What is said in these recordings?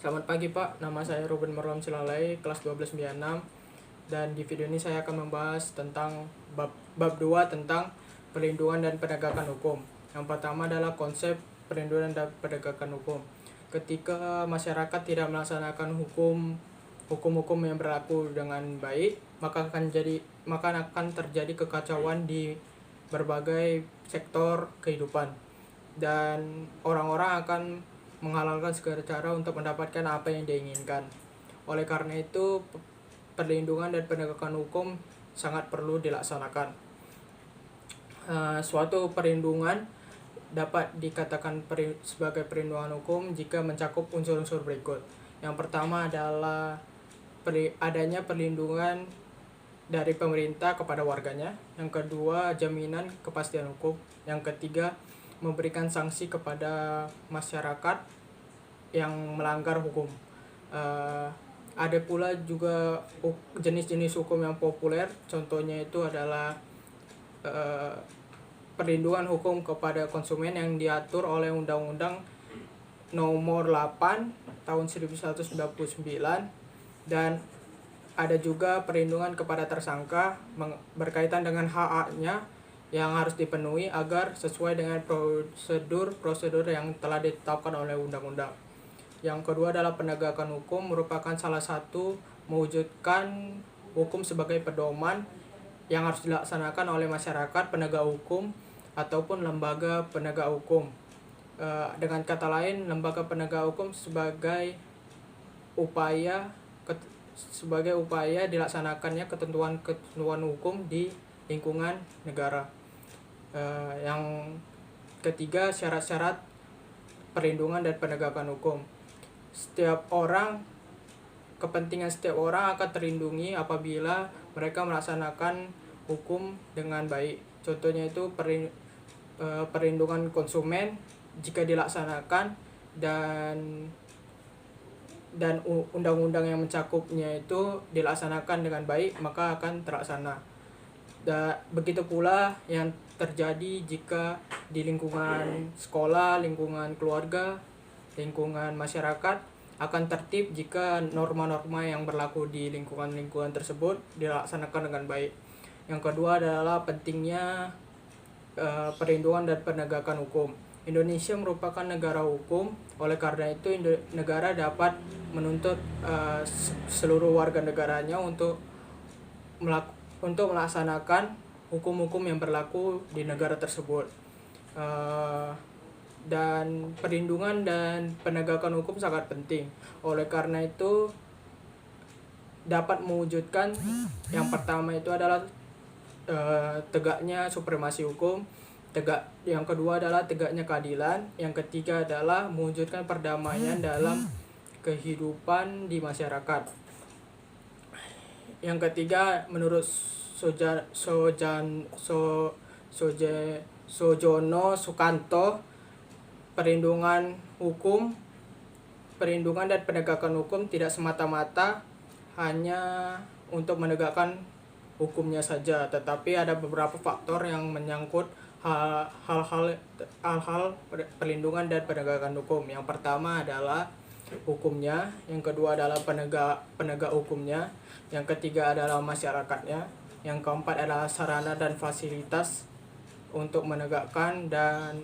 Selamat pagi Pak, nama saya Ruben Merlom Silalai, kelas 1296. Dan di video ini saya akan membahas tentang bab 2 tentang perlindungan dan penegakan hukum. Yang pertama adalah konsep perlindungan dan penegakan hukum. Ketika masyarakat tidak melaksanakan hukum yang berlaku dengan baik, maka akan terjadi kekacauan di berbagai sektor kehidupan, dan orang-orang akan menghalalkan segala cara untuk mendapatkan apa yang diinginkan. Oleh karena itu, perlindungan dan penegakan hukum sangat perlu dilaksanakan. Suatu perlindungan dapat dikatakan sebagai perlindungan hukum jika mencakup unsur-unsur berikut. Yang pertama adalah adanya perlindungan dari pemerintah kepada warganya. Yang kedua, jaminan kepastian hukum. Yang ketiga, memberikan sanksi kepada masyarakat yang melanggar hukum. Ada pula juga jenis-jenis hukum yang populer, contohnya itu adalah perlindungan hukum kepada konsumen yang diatur oleh Undang-Undang Nomor 8 tahun 1999, dan ada juga perlindungan kepada tersangka berkaitan dengan hak-haknya yang harus dipenuhi agar sesuai dengan prosedur yang telah ditetapkan oleh undang-undang. Yang kedua adalah penegakan hukum, merupakan salah satu mewujudkan hukum sebagai pedoman yang harus dilaksanakan oleh masyarakat, penegak hukum, ataupun lembaga penegak hukum. Dengan kata lain, lembaga penegak hukum sebagai upaya dilaksanakannya ketentuan hukum di lingkungan negara. Yang ketiga, syarat-syarat perlindungan dan penegakan hukum. Kepentingan setiap orang akan terlindungi apabila mereka melaksanakan hukum dengan baik. Contohnya itu perlindungan konsumen jika dilaksanakan, dan undang-undang yang mencakupnya itu dilaksanakan dengan baik, maka akan terlaksana. Begitu pula yang terjadi jika di lingkungan sekolah, lingkungan keluarga, lingkungan masyarakat akan tertib jika norma-norma yang berlaku di lingkungan tersebut dilaksanakan dengan baik. Yang kedua adalah pentingnya perlindungan dan penegakan hukum. Indonesia merupakan negara hukum, oleh karena itu negara dapat menuntut seluruh warga negaranya untuk melaksanakan hukum-hukum yang berlaku di negara tersebut. Dan perlindungan dan penegakan hukum sangat penting. Oleh karena itu dapat mewujudkan, yang pertama itu adalah tegaknya supremasi hukum, yang kedua adalah tegaknya keadilan, yang ketiga adalah mewujudkan perdamaian dalam kehidupan di masyarakat. Yang ketiga, menurut Sojono Sukanto, perlindungan dan penegakan hukum tidak semata-mata hanya untuk menegakkan hukumnya saja, tetapi ada beberapa faktor yang menyangkut hal-hal perlindungan dan penegakan hukum. Yang pertama adalah hukumnya, yang kedua adalah penegak hukumnya, yang ketiga adalah masyarakatnya, yang keempat adalah sarana dan fasilitas untuk menegakkan dan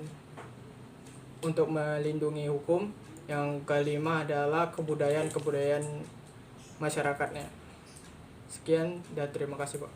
untuk melindungi hukum, yang kelima adalah kebudayaan masyarakatnya. Sekian dan terima kasih Pak.